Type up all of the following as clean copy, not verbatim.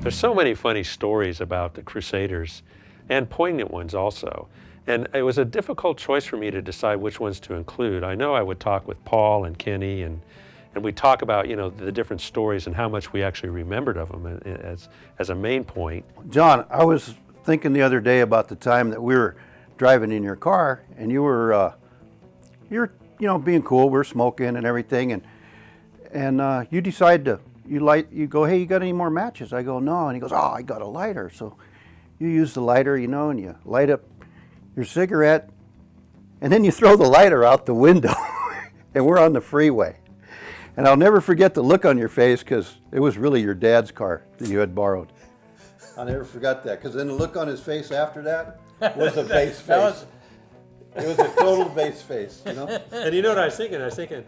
There's so many funny stories about the Crusaders, and poignant ones also. And it was a difficult choice for me to decide which ones to include. I know I would talk with Paul and Kenny, and we'd talk about, the different stories and how much we actually remembered of them as a main point. John, I was thinking the other day about the time that we were driving in your car, and you were being cool. We're smoking and everything, and you decide to you go, hey, you got any more matches? I go, no, and he goes, oh, I got a lighter. So you use the lighter, and you light up your cigarette, and then you throw the lighter out the window, and we're on the freeway. And I'll never forget the look on your face, because it was really your dad's car that you had borrowed. I'll never forget that, because then the look on his face after that was a base face. It was a total base face, And you know what I was thinking? I was thinking,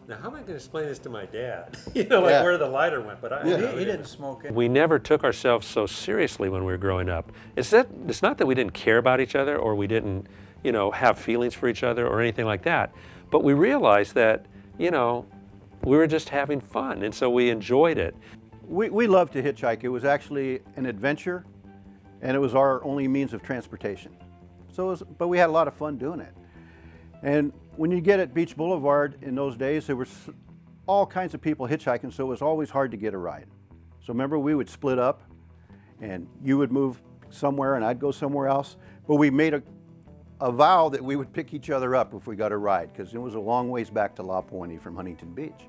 now how am I going to explain this to my dad? Where the lighter went. But he didn't smoke it. We never took ourselves so seriously when we were growing up. It's not that we didn't care about each other, or we didn't, have feelings for each other or anything like that. But we realized that, we were just having fun, and so we enjoyed it. We loved to hitchhike. It was actually an adventure, and it was our only means of transportation. But we had a lot of fun doing it. And when you get at Beach Boulevard in those days, there was all kinds of people hitchhiking, so it was always hard to get a ride. So remember, we would split up, and you would move somewhere and I'd go somewhere else. But we made a vow that we would pick each other up if we got a ride, because it was a long ways back to La Puente from Huntington Beach.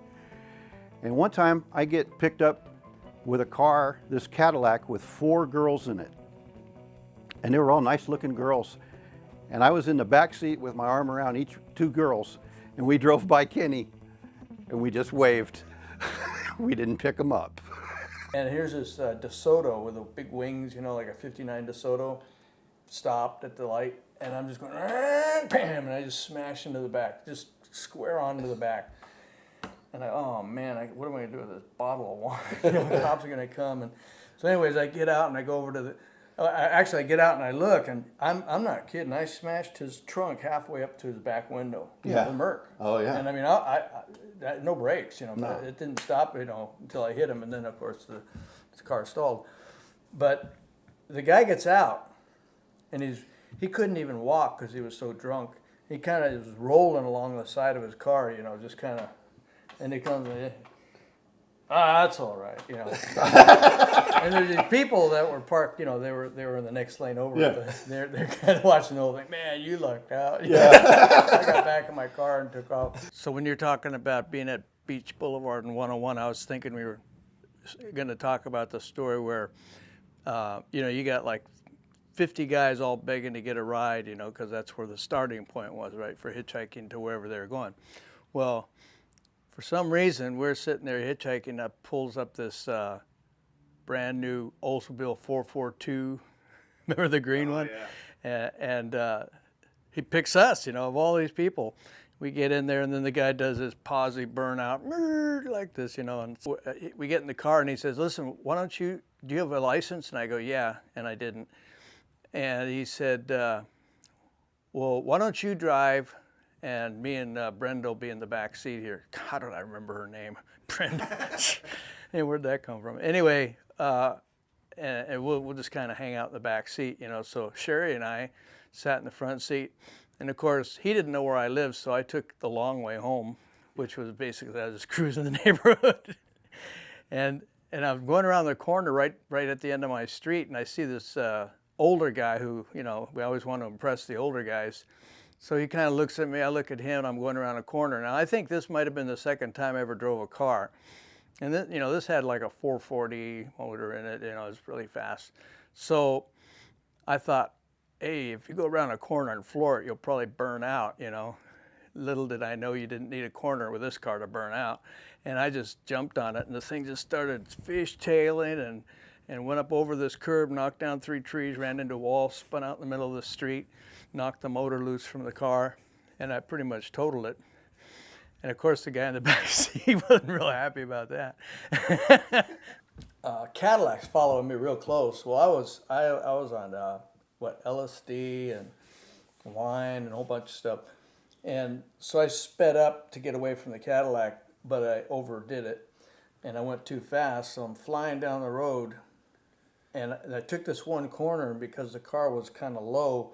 And one time I get picked up with a car, this Cadillac with 4 girls in it. And they were all nice looking girls. And I was in the back seat with my arm around each 2 girls, and we drove by Kenny, and we just waved. We didn't pick them up. And here's this DeSoto with the big wings, like a 59 DeSoto, stopped at the light, and I'm just going, bam, and I just smashed into the back, just square onto the back. And oh man, what am I gonna do with this bottle of wine? The cops are gonna come. And so anyways, I get out and I go over to I get out and I look, and I'm not kidding. I smashed his trunk halfway up to his back window. Yeah. The Merc. Oh yeah. And I mean, I no brakes, No. but it didn't stop, until I hit him, and then of course the car stalled. But the guy gets out, and he couldn't even walk because he was so drunk. He kind of was rolling along the side of his car, just kind of, and he comes and, that's all right, And there's these people that were parked, they were in the next lane over. Yeah. They're kind of watching the whole thing. Man, you lucked out. Yeah. I got back in my car and took off. So when you're talking about being at Beach Boulevard and 101, I was thinking we were going to talk about the story where, you got like 50 guys all begging to get a ride, because that's where the starting point was, right, for hitchhiking to wherever they were going. Well, for some reason, we're sitting there hitchhiking, that pulls up this brand new Oldsmobile 442. Remember the green one? Yeah. And he picks us, of all these people. We get in there, and then the guy does his posse burnout, like this, and we get in the car, and he says, listen, do you have a license? And I go, yeah, and I didn't. And he said, well, why don't you drive, and me and Brenda will be in the back seat here. How do I remember her name? Brenda. Hey, where'd that come from? Anyway, and we'll just kind of hang out in the back seat, So Sherry and I sat in the front seat. And of course, he didn't know where I lived, so I took the long way home, which was basically I was just cruising the neighborhood. And I was going around the corner right at the end of my street, and I see this older guy who, we always want to impress the older guys. So he kind of looks at me, I look at him, and I'm going around a corner. Now, I think this might have been the second time I ever drove a car. And then, this had like a 440 motor in it, it was really fast. So I thought, hey, if you go around a corner and floor it, you'll probably burn out, Little did I know you didn't need a corner with this car to burn out. And I just jumped on it, and the thing just started fishtailing and went up over this curb, knocked down 3 trees, ran into a wall, spun out in the middle of the street, knocked the motor loose from the car, and I pretty much totaled it. And of course, the guy in the back seat wasn't real happy about that. Cadillacs following me real close. Well, I was on LSD and wine and a whole bunch of stuff, and so I sped up to get away from the Cadillac, but I overdid it, and I went too fast. So I'm flying down the road, and I took this one corner, and because the car was kind of low,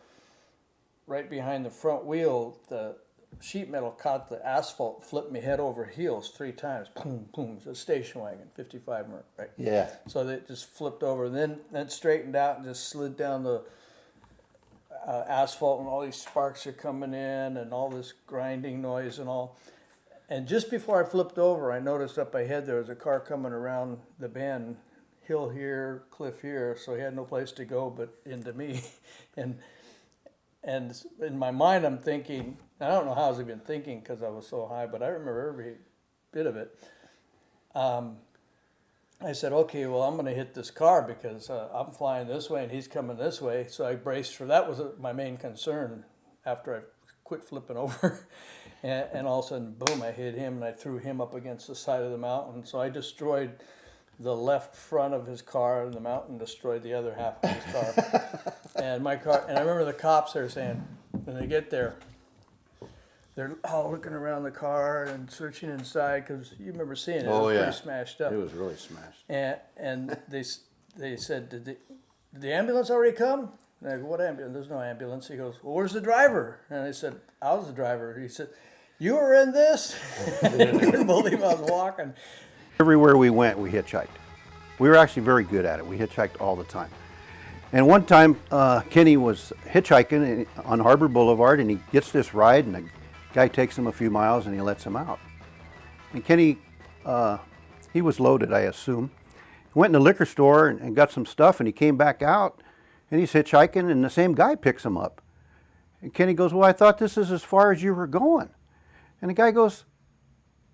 right behind the front wheel, the sheet metal caught the asphalt, flipped me head over heels 3 times. Boom, boom. It's a station wagon, 55 Merc, right? Yeah. So they just flipped over, and then it straightened out and just slid down the asphalt, and all these sparks are coming in, and all this grinding noise and all. And just before I flipped over, I noticed up ahead there was a car coming around the bend, hill here, cliff here, so he had no place to go but into me. and in my mind, I'm thinking, I don't know how I was even thinking because I was so high, but I remember every bit of it. I said, okay, well, I'm going to hit this car because I'm flying this way and he's coming this way. So I braced for that. Was my main concern after I quit flipping over. and all of a sudden, boom, I hit him and I threw him up against the side of the mountain. So I destroyed the left front of his car, and the mountain destroyed the other half of his car. And my car, and I remember the cops there saying, when they get there, they're all looking around the car and searching inside, because you remember seeing it. It was pretty smashed up. It was really smashed. And they said, did the ambulance already come? And I go, what ambulance? There's no ambulance. He goes, well, where's the driver? And I said, I was the driver. He said, you were in this? I couldn't believe I was walking. Everywhere we went, we hitchhiked. We were actually very good at it. We hitchhiked all the time. And one time, Kenny was hitchhiking on Harbor Boulevard, and he gets this ride, and the guy takes him a few miles, and he lets him out. And Kenny, he was loaded, I assume. He went in the liquor store and got some stuff, and he came back out, and he's hitchhiking, and the same guy picks him up. And Kenny goes, well, I thought this is as far as you were going. And the guy goes,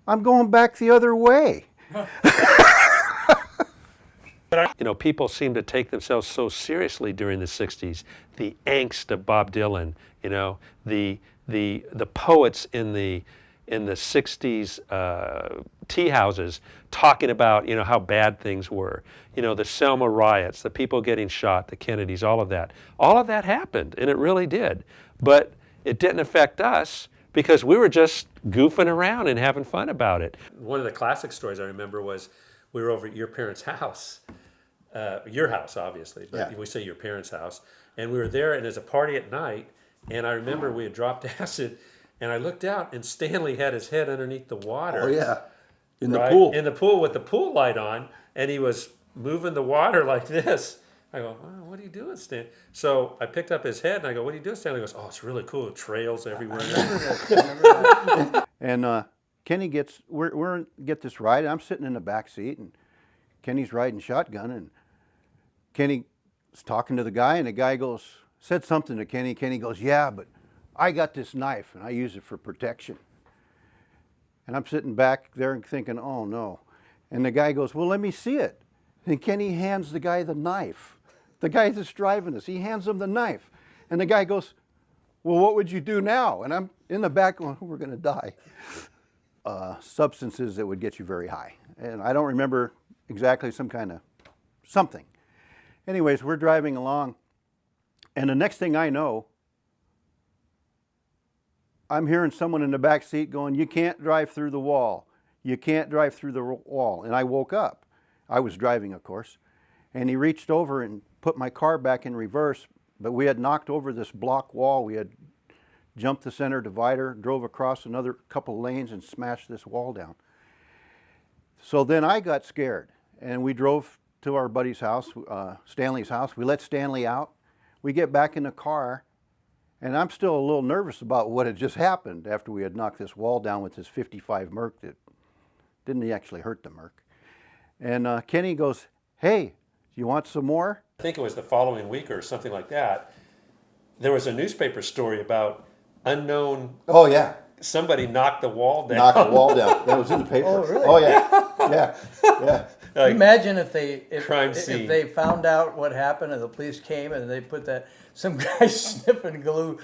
I'm going back the other way. You know, people seem to take themselves so seriously during the 60s. The angst of Bob Dylan, you know, the poets in the 60s tea houses talking about, you know, how bad things were. You know, the Selma riots, the people getting shot, the Kennedys, all of that. All of that happened, and it really did. But it didn't affect us because we were just goofing around and having fun about it. One of the classic stories I remember was we were over at your parents' house. Your house, obviously, but Yeah. we say your parents' house. And we were there, and there's a party at night, and I remember we had dropped acid, and I looked out, and Stanley had his head underneath the water. Oh, yeah. In the right? pool. In the pool with the pool light on, and he was moving the water like this. I go, oh, what are you doing, Stan? So I picked up his head, and I go, what are you doing, Stan? He goes, oh, it's really cool. Trails everywhere. And Kenny gets, get this ride, and I'm sitting in the back seat, and Kenny's riding shotgun, and Kenny's talking to the guy, and the guy goes, said something to Kenny. Kenny goes, yeah, but I got this knife, and I use it for protection. And I'm sitting back there and thinking, oh, no. And the guy goes, well, let me see it. And Kenny hands the guy the knife. The guy that's driving us, he hands him the knife. And the guy goes, well, what would you do now? And I'm in the back going, we're going to die. Substances that would get you very high. And I don't remember exactly, some kind of something. Anyways, we're driving along, and the next thing I know, I'm hearing someone in the back seat going, you can't drive through the wall. You can't drive through the wall. And I woke up. I was driving, of course. And he reached over and put my car back in reverse, but we had knocked over this block wall. We had jumped the center divider, drove across another couple lanes, and smashed this wall down. So then I got scared, and we drove to our buddy's house, Stanley's house. We let Stanley out. We get back in the car, and I'm still a little nervous about what had just happened after we had knocked this wall down with this 55 Merc that didn't actually hurt the Merc. And Kenny goes, hey, you want some more? I think it was the following week or something like that. There was a newspaper story about unknown. Oh, yeah. Somebody knocked the wall down. Knocked the wall down. That was in the paper. Oh, really? Oh, yeah. Yeah. Yeah. Like, Imagine if they found out what happened and the police came and they put that, some guy sniffing glue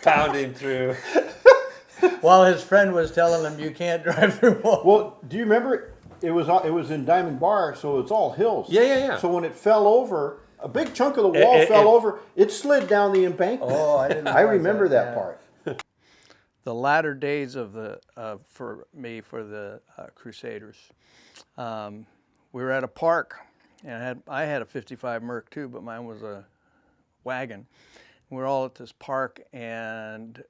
pounding through. while his friend was telling him you can't drive through walls. Well, do you remember it was in Diamond Bar, so it's all hills. Yeah. So when it fell over, a big chunk of the wall fell over. It slid down the embankment. Oh, I didn't. I remember that yeah. part. The latter days of for the Crusaders, we were at a park And I had a 55 Merc too, but mine was a wagon. We were all at this park, and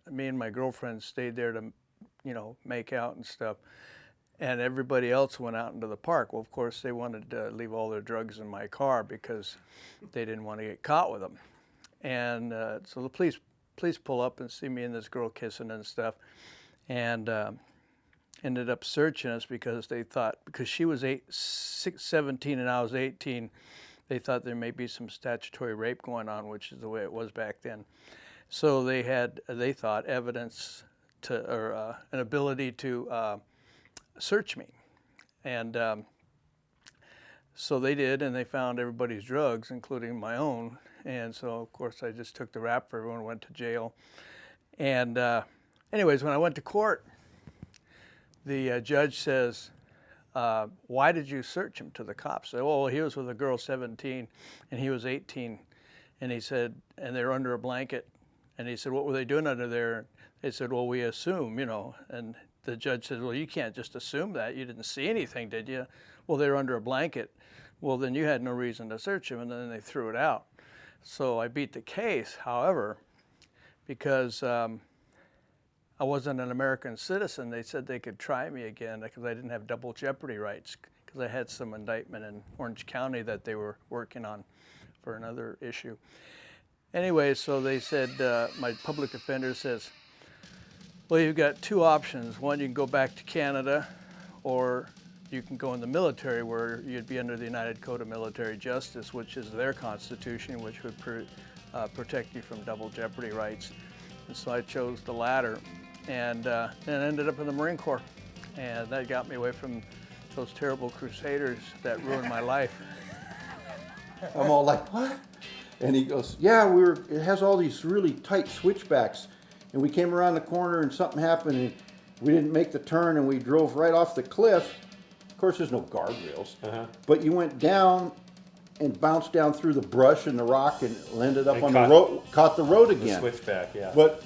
me and my girlfriend stayed there to, you know, make out and stuff. And everybody else went out into the park. Well, of course, they wanted to leave all their drugs in my car because they didn't want to get caught with them. And so the police pull up and see me and this girl kissing and stuff, and ended up searching us because they thought, because she was 17 and I was 18, they thought there may be some statutory rape going on, which is the way it was back then. So they thought evidence to, or an ability to search me. And so they did, and they found everybody's drugs, including my own. And so, of course, I just took the rap for everyone, went to jail. And anyways, when I went to court, the judge says, why did you search him, to the cops? I said, well, he was with a girl 17 and he was 18. And he said, and they were under a blanket. And he said, what were they doing under there? They said, well, we assume, you know. And the judge said, well, you can't just assume that. You didn't see anything, did you? Well, they were under a blanket. Well, then you had no reason to search him, and then they threw it out. So I beat the case, however, because I wasn't an American citizen. They said they could try me again because I didn't have double jeopardy rights, because I had some indictment in Orange County that they were working on for another issue. Anyway, so they said, my public defender says, well, you've got two options. One, you can go back to Canada, or you can go in the military, where you'd be under the United Code of Military Justice, which is their constitution, which would protect you from double jeopardy rights. And so I chose the latter, and ended up in the Marine Corps. And that got me away from those terrible Crusaders that ruined my life. I'm all like, what? And he goes, yeah, it has all these really tight switchbacks. And we came around the corner and something happened, and we didn't make the turn, and we drove right off the cliff. Of course, there's no guardrails, but you went down and bounced down through the brush and the rock and landed up on the road, caught the road again. The switchback, yeah. But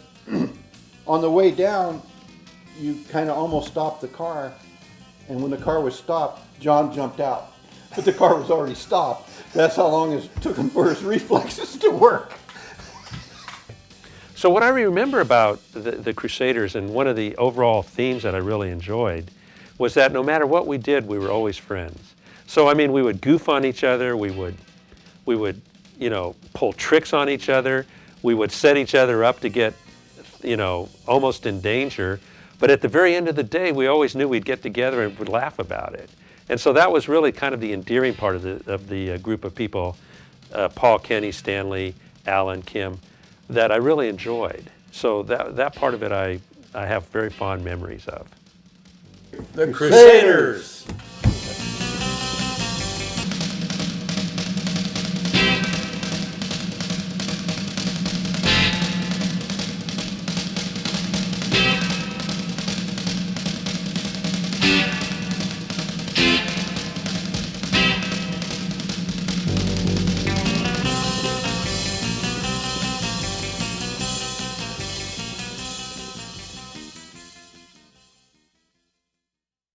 on the way down, you kind of almost stopped the car, and when the car was stopped, John jumped out. But the car was already stopped. That's how long it took him for his reflexes to work. So what I remember about the Crusaders, and one of the overall themes that I really enjoyed, was that no matter what we did, we were always friends. So I mean, we would goof on each other, we would, you know, pull tricks on each other, we would set each other up to get, you know, almost in danger. But at the very end of the day, we always knew we'd get together and would laugh about it. And so that was really kind of the endearing part of the group of people, Paul, Kenny, Stanley, Alan, Kim, that I really enjoyed. So that part of it I have very fond memories of. The Crusaders!